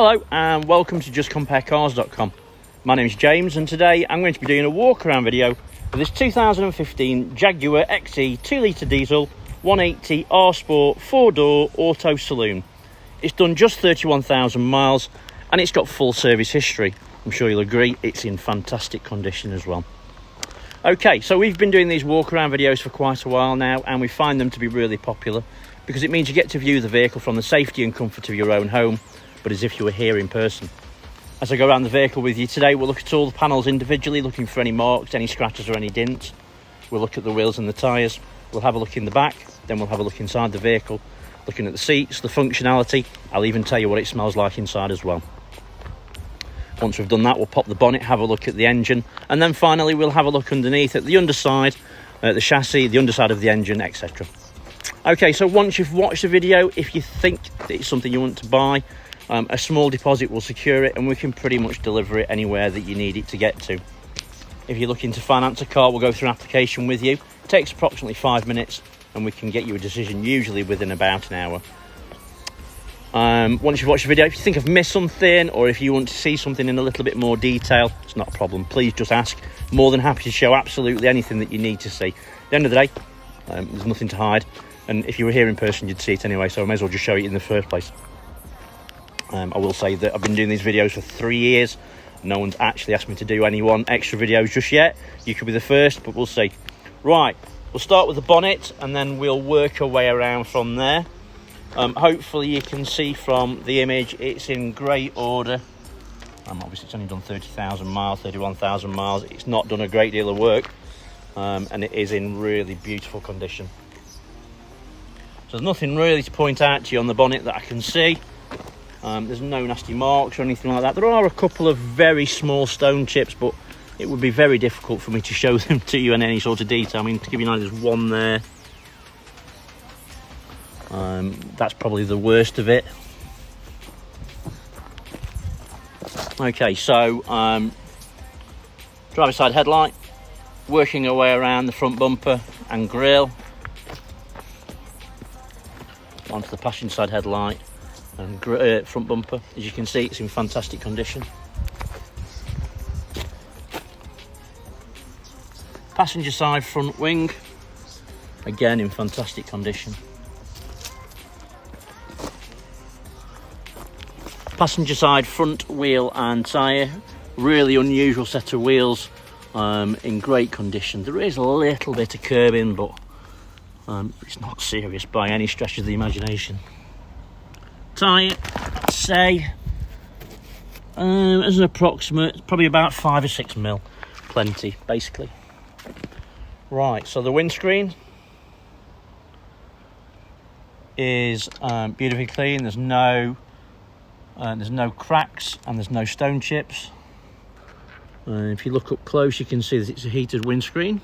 Hello and welcome to justcomparecars.com. My name is James and today I'm going to be doing a walk around video of this 2015 Jaguar XE 2litre diesel 180 R Sport 4-door auto saloon. It's done just 31,000 miles and it's got full service history. I'm sure you'll agree it's in fantastic condition as well. Okay, so we've been doing these walk around videos for quite a while now and we find them to be really popular because it means you get to view the vehicle from the safety and comfort of your own home, but as if you were here in person. As I go around the vehicle with you today, we'll look at all the panels individually, looking for any marks, any scratches or any dints. We'll look at the wheels and the tyres. We'll have a look in the back, then we'll have a look inside the vehicle, looking at the seats, the functionality. I'll even tell you what it smells like inside as well. Once we've done that, we'll pop the bonnet, have a look at the engine, and then finally we'll have a look underneath at the underside, the chassis, the underside of the engine, etc. Okay, so once you've watched the video, if you think that it's something you want to buy, a small deposit will secure it and we can pretty much deliver it anywhere that you need it to get to. If you're looking to finance a car, we'll go through an application with you. It takes approximately 5 minutes and we can get you a decision usually within about an hour. Once you've watched the video, if you think I've missed something or if you want to see something in a little bit more detail, it's not a problem. Please just ask. More than happy to show absolutely anything that you need to see. At the end of the day, there's nothing to hide. And if you were here in person, you'd see it anyway, so I may as well just show you in the first place. I will say that I've been doing these videos for 3 years. No one's actually asked me to do any extra videos just yet. You could be the first, but we'll see. Right, we'll start with the bonnet and then we'll work our way around from there. Hopefully you can see from the image it's in great order. Obviously it's only done 30,000 miles, 31,000 miles. It's not done a great deal of work, and it is in really beautiful condition. So there's nothing really to point out to you on the bonnet that I can see. There's no nasty marks or anything like that. There are a couple of very small stone chips, but it would be very difficult for me to show them to you in any sort of detail. I mean, to give you an idea, there's one there. That's probably the worst of it. Okay, so driver's side headlight, working our way around the front bumper and grille, onto the passenger side headlight and front bumper. As you can see, it's in fantastic condition. Passenger side front wing, again in fantastic condition. Passenger side front wheel and tyre, really unusual set of wheels, in great condition. There is a little bit of curbing, but it's not serious by any stretch of the imagination. Tyre, I'd say, as an approximate, probably about 5 or 6 mil. Plenty, basically. Right, so the windscreen is beautifully clean. There's no cracks and there's no stone chips. If you look up close, you can see that it's a heated windscreen.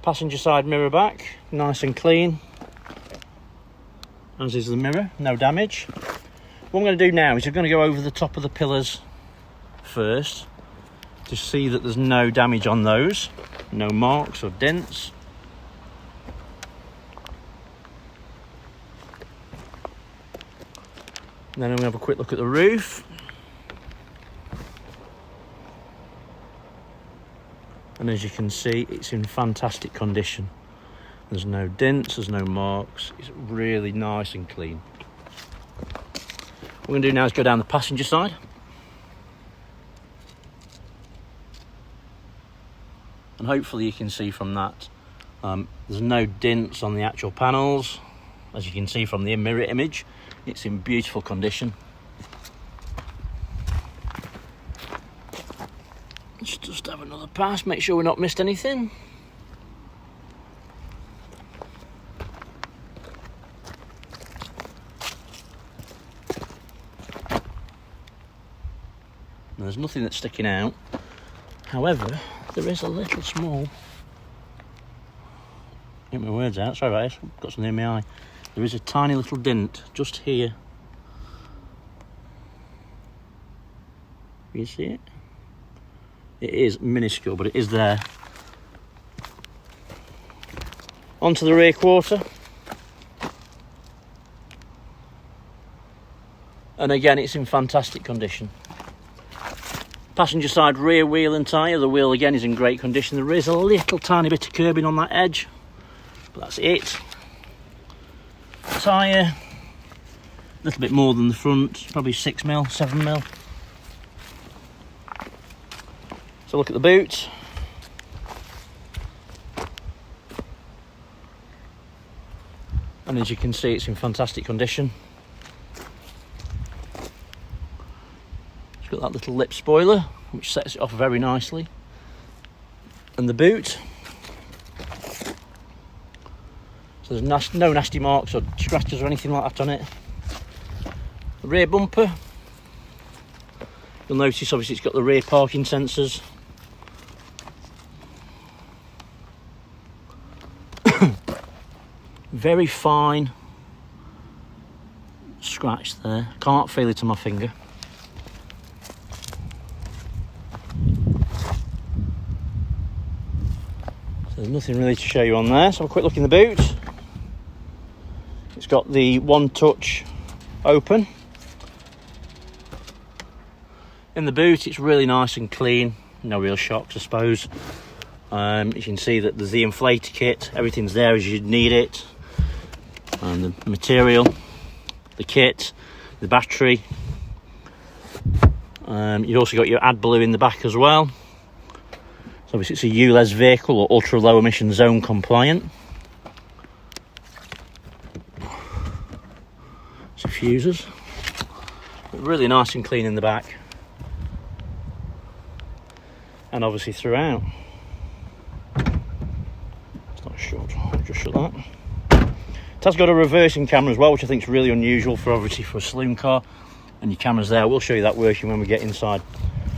Passenger side mirror back, nice and clean, as is the mirror, no damage. What I'm going to do now is I'm going to go over the top of the pillars first to see that there's no damage on those, no marks or dents. And then I'm going to have a quick look at the roof. And as you can see, it's in fantastic condition. There's no dents, there's no marks. It's really nice and clean. What we're going to do now is go down the passenger side. And hopefully you can see from that, there's no dents on the actual panels. As you can see from the mirror image, it's in beautiful condition. Let's just have another pass, make sure we've not missed anything. There's nothing that's sticking out. However, there is a little small... Get my words out, sorry about this, I've got something in my eye. There is a tiny little dent just here. You see it? It is minuscule, but it is there. Onto the rear quarter. and again it's in fantastic condition. Passenger side rear wheel and tyre, the wheel again is in great condition. There is a little tiny bit of curbing on that edge, but that's it. Tyre, a little bit more than the front, probably 6mm, 7mm. So look at the boot. And as you can see, it's in fantastic condition. It's got that little lip spoiler, which sets it off very nicely. And the boot. So there's no nasty marks or scratches or anything like that on it. The rear bumper. You'll notice obviously it's got the rear parking sensors. Very fine scratch there. Can't feel it on my finger. So there's nothing really to show you on there. So have a quick look in the boot. It's got the one touch open. In the boot it's really nice and clean. No real shocks, I suppose. You can see that there's the inflator kit. Everything's there as you'd need it. And the material, the kit, the battery. You've also got your AdBlue in the back as well. So obviously it's a ULEZ vehicle, or ultra low emission zone compliant. It's diffusers. But really nice and clean in the back. And obviously throughout. It's not shut, I'll just shut that. It has got a reversing camera as well, which I think is really unusual for obviously for a saloon car. And your camera's there. We'll show you that working when we get inside.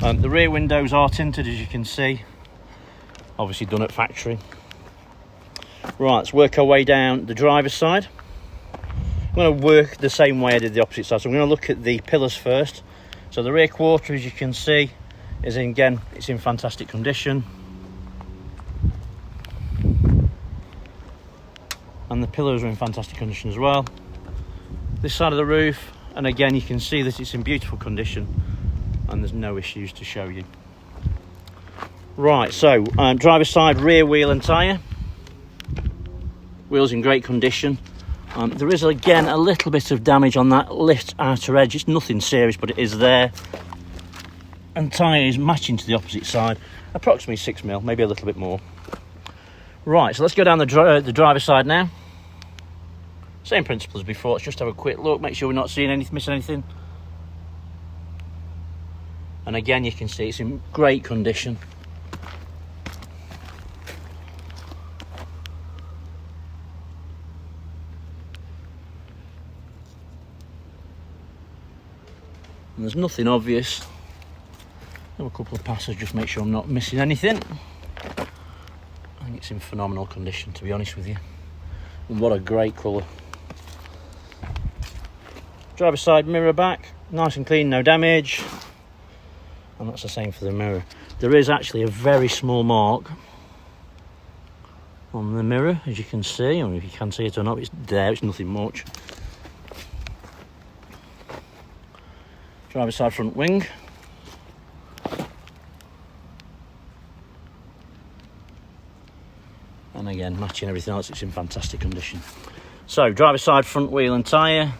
The rear windows are tinted, as you can see. Obviously done at factory. Right, let's work our way down the driver's side. I'm going to work the same way I did the opposite side. So I'm going to look at the pillars first. So the rear quarter, as you can see, is again, it's in fantastic condition. And the pillars are in fantastic condition as well. This side of the roof, and again you can see that it's in beautiful condition and there's no issues to show you. Right, so driver's side rear wheel and tyre. Wheels in great condition. There is again a little bit of damage on that lift outer edge. It's nothing serious, but it is there. And tyre is matching to the opposite side, approximately 6mm, maybe a little bit more. Right, so let's go down the driver's side now. Same principle as before. Let's just have a quick look, make sure we're not seeing anything, missing anything. And again, you can see it's in great condition. And there's nothing obvious. Have a couple of passes, just make sure I'm not missing anything. I think it's in phenomenal condition, to be honest with you. And what a great colour. Driver's side mirror back, nice and clean, no damage. And that's the same for the mirror. There is actually a very small mark on the mirror, as you can see. I mean, if you can see it or not, it's there, it's nothing much. Driver's side front wing. And again, matching everything else, it's in fantastic condition. So, driver's side front wheel and tyre.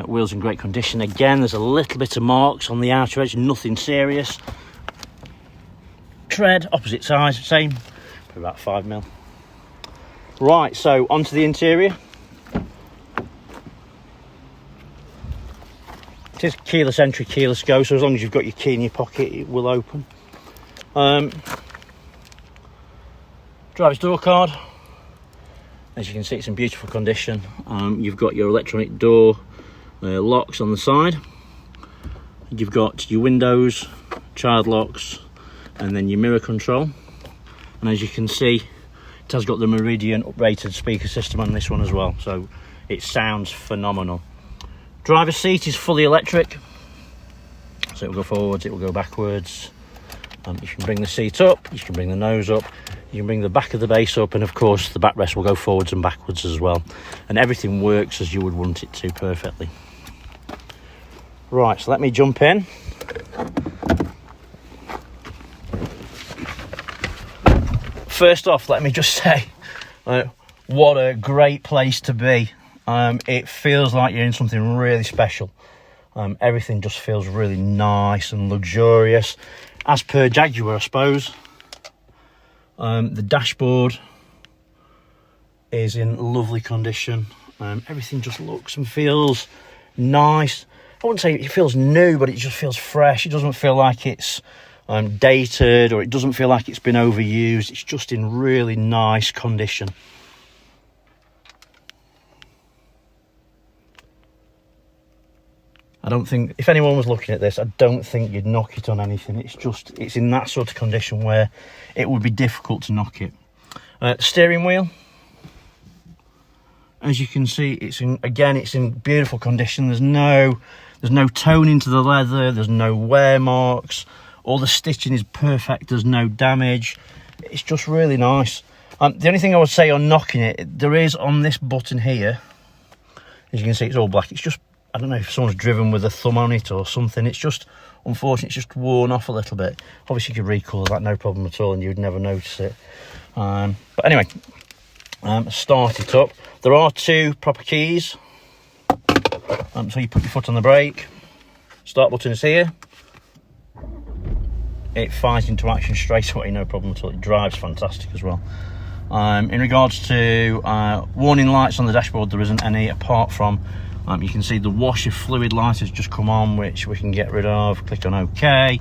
Wheels in great condition. Again, there's a little bit of marks on the outer edge, nothing serious. Tread, opposite side, same, probably about 5mm. Right, so onto the interior. It is keyless entry, keyless go, so as long as you've got your key in your pocket, it will open. Driver's door card. As you can see, it's in beautiful condition. You've got your electronic door locks on the side. You've got your windows, child locks, and then your mirror control. And as you can see, it has got the Meridian uprated speaker system on this one as well, so it sounds phenomenal. Driver's seat is fully electric, so it will go forwards, it will go backwards. You can bring the seat up, you can bring the nose up, you can bring the back of the base up, and of course the backrest will go forwards and backwards as well. And everything works as you would want it to perfectly. Right, so let me jump in. First off, let me just say, what a great place to be. It feels like you're in something really special. Everything just feels really nice and luxurious, as per Jaguar, I suppose. The dashboard is in lovely condition. Everything just looks and feels nice. I wouldn't say it feels new, but it just feels fresh. It doesn't feel like it's dated, or it doesn't feel like it's been overused. It's just in really nice condition. I don't think, if anyone was looking at this, I don't think you'd knock it on anything. It's in that sort of condition where it would be difficult to knock it. Steering wheel, as you can see, it's in beautiful condition. There's no toning to the leather. There's no wear marks. All the stitching is perfect. There's no damage. It's just really nice. The only thing I would say on knocking it, there is on this button here, as you can see, it's all black. It's just, I don't know if someone's driven with a thumb on it or something. It's just, unfortunately, it's just worn off a little bit. Obviously, you could recolour that, no problem at all, and you'd never notice it. But anyway, start it up. There are 2 proper keys. So you put your foot on the brake. Start button is here. It fires into action straight away, no problem at all. It drives fantastic as well. In regards to warning lights on the dashboard, there isn't any, apart from you can see the washer fluid light has just come on, which we can get rid of. Click on OK.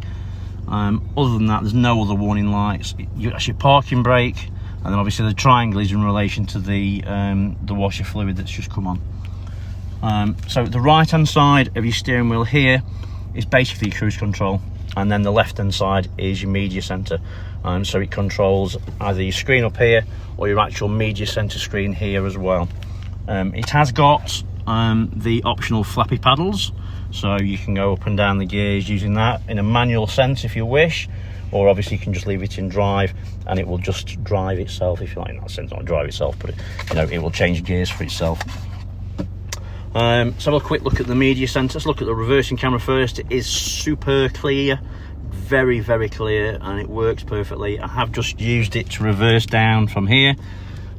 Other than that, there's no other warning lights. That's your parking brake, and then obviously the triangle is in relation to the washer fluid that's just come on. So the right hand side of your steering wheel here is basically your cruise control, and then the left hand side is your media center. So it controls either your screen up here or your actual media center screen here as well. It has got the optional flappy paddles, so you can go up and down the gears using that in a manual sense if you wish, or obviously you can just leave it in drive and it will just drive itself, if you like, in that sense. Not drive itself, but it will change gears for itself. Let's have a quick look at the media center. Let's look at the reversing camera first. It is super clear, very, very clear, and it works perfectly. I have just used it to reverse down from here.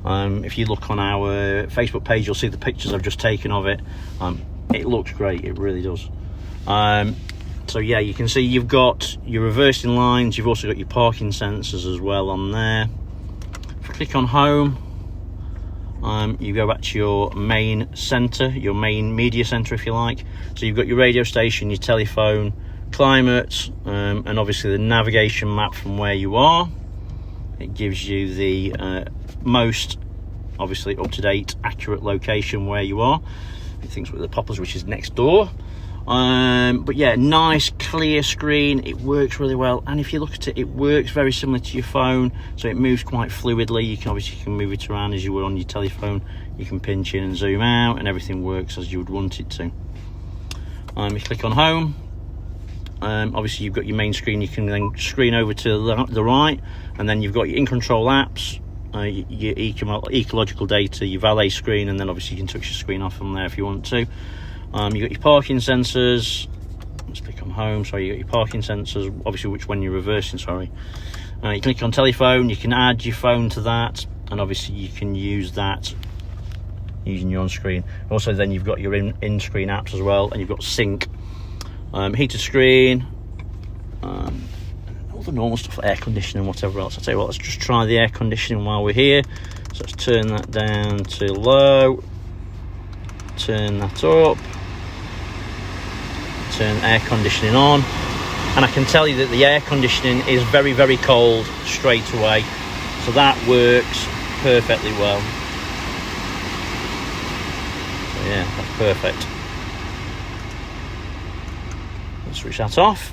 If you look on our Facebook page, you'll see the pictures I've just taken of it. It looks great, it really does. So yeah, you can see you've got your reversing lines. You've also got your parking sensors as well on there. If you click on home, you go back to your main center, your main media center, if you like. So you've got your radio station, your telephone, climate, and obviously the navigation map from where you are. It gives you the most, obviously, up-to-date, accurate location where you are. It thinks with the Poplars, which is next door. But yeah, nice clear screen. It works really well, and if you look at it, it works very similar to your phone, so it moves quite fluidly. You can move it around as you would on your telephone. You can pinch in and zoom out, and everything works as you would want it to. You click on home. Obviously you've got your main screen. You can then screen over to the right, and then you've got your in-control apps, your ecological data, your valet screen, and then obviously you can touch your screen off from there if you want to. You've got your parking sensors. Let's click on home. Sorry, you've got your parking sensors, obviously which one you're reversing, sorry. You click on telephone, you can add your phone to that, and obviously you can use that using your on-screen. Also then you've got your in-screen apps as well, and you've got sync, heated screen, all the normal stuff, air conditioning, whatever else. I'll tell you what, let's just try the air conditioning while we're here. So let's turn that down to low, turn that up, turn air conditioning on, and I can tell you that the air conditioning is very, very cold straight away, so that works perfectly well. So yeah, that's perfect. Let's switch that off.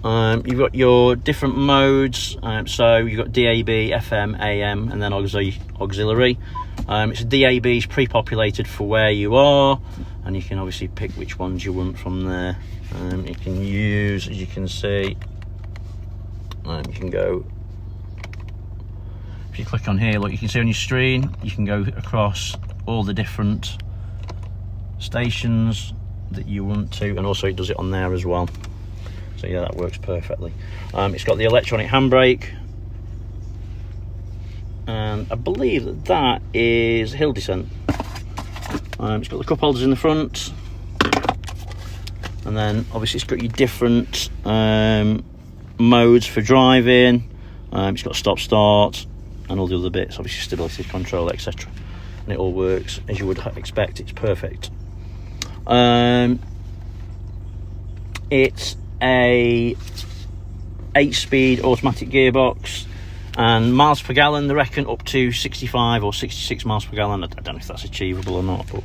You've got your different modes, so you've got DAB, FM, AM, and then auxiliary. It's DAB is pre-populated for where you are, and you can obviously pick which ones you want from there. You can use, as you can see, you can go, if you click on here, look, you can see on your screen, you can go across all the different stations that you want to, and also it does it on there as well. So yeah, that works perfectly. It's got the electronic handbrake, and I believe that is hill descent. It's got the cup holders in the front, and then obviously it's got your different modes for driving. It's got stop start and all the other bits, obviously stability control, etc., and it all works as you would expect. It's perfect. It's a 8-speed automatic gearbox, and miles per gallon they reckon up to 65 or 66 miles per gallon. I don't know if that's achievable or not, but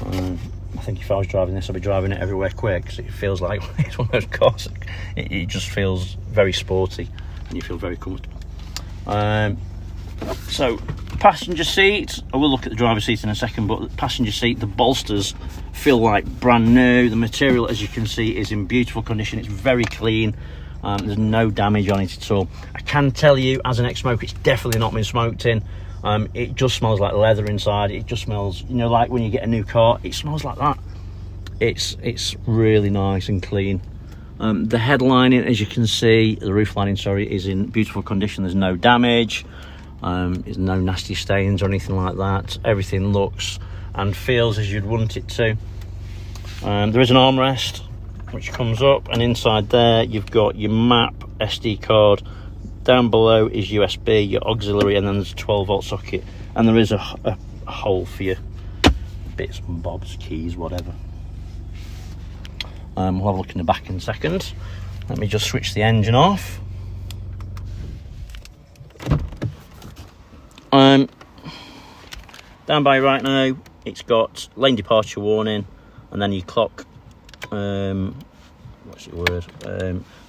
I think if I was driving this, I'd be driving it everywhere quick, because it feels like it's one of those cars. It just feels very sporty and you feel very comfortable. So passenger seat, I will look at the driver's seat in a second, but the passenger seat, the bolsters feel like brand new. The material, as you can see, is in beautiful condition. It's very clean. There's no damage on it at all. I can tell you, as an ex-smoker, it's definitely not been smoked in. It just smells like leather inside. It just smells, you know, like when you get a new car, it smells like that. It's really nice and clean. The headlining, as you can see, the roof lining, sorry, is in beautiful condition. There's no damage. There's no nasty stains or anything like that. Everything looks and feels as you'd want it to. There is an armrest which comes up, and inside there you've got your map, SD card. Down below is USB, your auxiliary, and then there's a 12-volt socket, and there is a hole for your bits and bobs, keys, whatever. We'll have a look in the back in a second. Let me just switch the engine off. Down by right now, it's got lane departure warning, and then you clock, what's the word?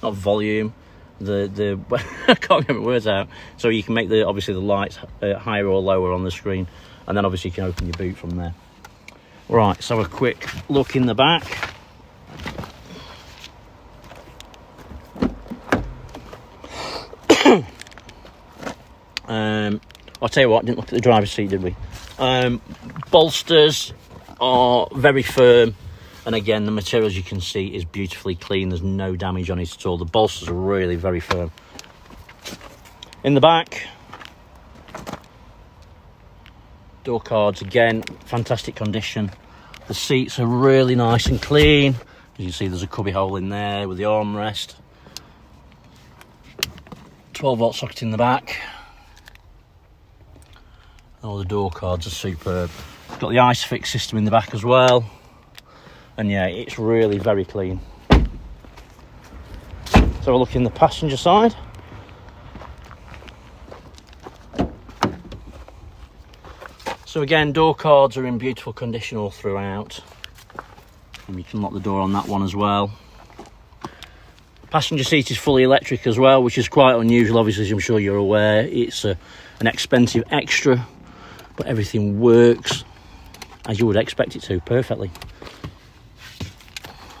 Not volume. The I can't get my words out. So you can make obviously the lights higher or lower on the screen, and then obviously you can open your boot from there. Right, so a quick look in the back. I'll tell you what, I didn't look at the driver's seat, did we? Bolsters are very firm, and again, the material, as you can see, is beautifully clean. There's no damage on it at all. The bolsters are really very firm. In the back, door cards, again, fantastic condition. The seats are really nice and clean. As you can see, there's a cubby hole in there with the armrest. 12-volt socket in the back. All the door cards are superb. Got the ISOFIX system in the back as well, and yeah, it's really very clean. So we'll look in the passenger side. So again, door cards are in beautiful condition all throughout, and you can lock the door on that one as well. Passenger seat is fully electric as well, which is quite unusual, obviously, as I'm sure you're aware. It's an expensive extra, but everything works as you would expect it to, perfectly.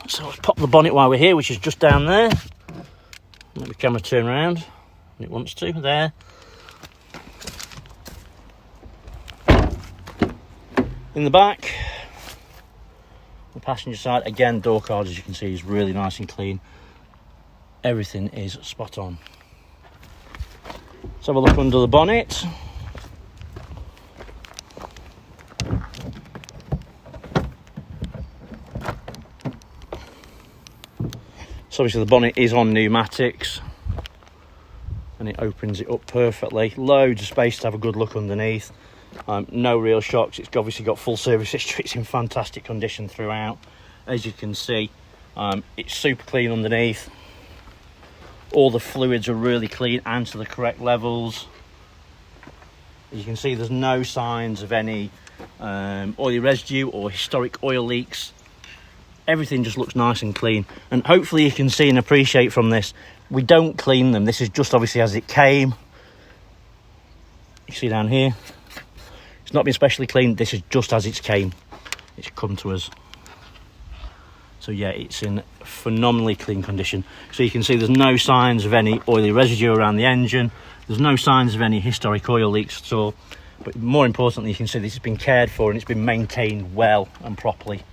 So let's pop the bonnet while we're here, which is just down there. Let the camera turn around when it wants to, there. In the back, the passenger side, again, door cards, as you can see, is really nice and clean. Everything is spot on. Let's have a look under the bonnet. So obviously the bonnet is on pneumatics, and it opens it up perfectly. Loads of space to have a good look underneath. No real shocks. It's obviously got full service history. It's in fantastic condition throughout. As you can see, it's super clean underneath. All the fluids are really clean and to the correct levels. As you can see, there's no signs of any oily residue or historic oil leaks. Everything just looks nice and clean, and hopefully you can see and appreciate from this, we don't clean them. This is just obviously as it came. You see down here, it's not been specially cleaned. This is just as it came. It's come to us. So yeah, it's in phenomenally clean condition. So you can see there's no signs of any oily residue around the engine. There's no signs of any historic oil leaks at all. But more importantly, you can see this has been cared for and it's been maintained well and properly.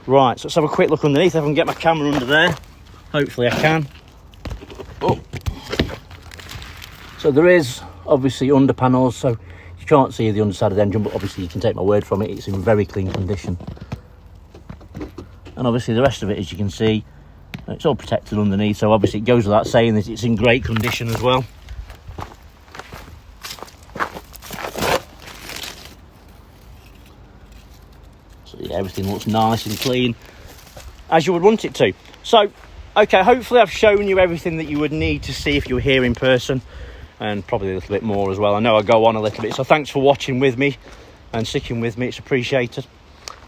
Right, so let's have a quick look underneath. If I can get my camera under there. Hopefully I can. Oh. So there is obviously under panels, so you can't see the underside of the engine, but obviously you can take my word from it, it's in very clean condition. And obviously the rest of it, as you can see, it's all protected underneath, so obviously it goes without saying that it's in great condition as well. So yeah, everything looks nice and clean, as you would want it to. So, okay, hopefully I've shown you everything that you would need to see if you were here in person, and probably a little bit more as well. I know I go on a little bit, so thanks for watching with me and sticking with me, it's appreciated.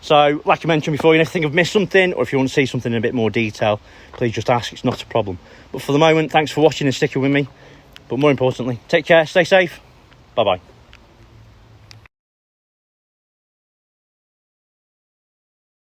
So, like I mentioned before, if you think I've missed something, or if you want to see something in a bit more detail, please just ask, it's not a problem. But for the moment, thanks for watching and sticking with me. But more importantly, take care, stay safe, bye-bye.